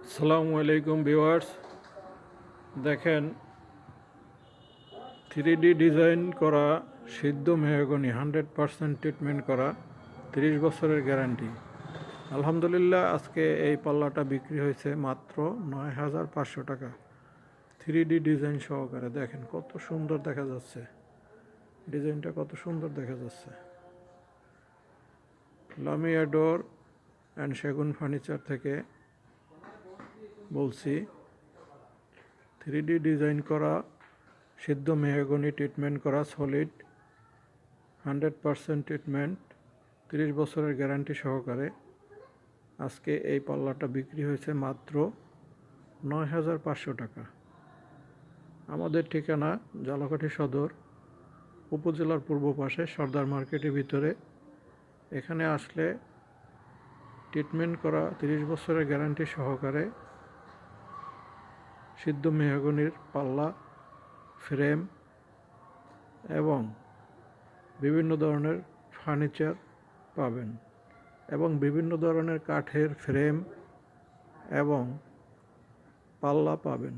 আসসালামু আলাইকুম ভিউয়ার্স, দেখেন 3D ডিজাইন করা সিদ্ধ মেহগনি 100% ট্রিটমেন্ট করা 30 বছরের গ্যারান্টি। আলহামদুলিল্লাহ, আজকে এই পাল্লাটা বিক্রি হয়েছে মাত্র 9,500 টাকা। 3D ডিজাইন সহকারে দেখেন কত সুন্দর দেখা যাচ্ছে, ডিজাইনটা কত সুন্দর দেখা যাচ্ছে। লামিয়া ডোর অ্যান্ড সেগুন ফার্নিচার থেকে বলছি, 3D ডিজাইন করা সিদ্ধ মেহগনি ট্রিটমেন্ট করা সলিড 100% ট্রিটমেন্ট 30 বছরের গ্যারান্টি সহকারে আজকে এই পাল্লাটা বিক্রি হয়েছে মাত্র 9,500 টাকা। আমাদের ঠিকানা ঝালকাঠি সদর উপজেলার পূর্ব পাশে সর্দার মার্কেটের ভিতরে। এখানে আসলে ট্রিটমেন্ট করা 30 বছরের গ্যারান্টি সহকারে সিদ্ধ মেহগনির পাল্লা, ফ্রেম এবং বিভিন্ন ধরনের ফার্নিচার পাবেন এবং বিভিন্ন ধরনের কাঠের ফ্রেম এবং পাল্লা পাবেন।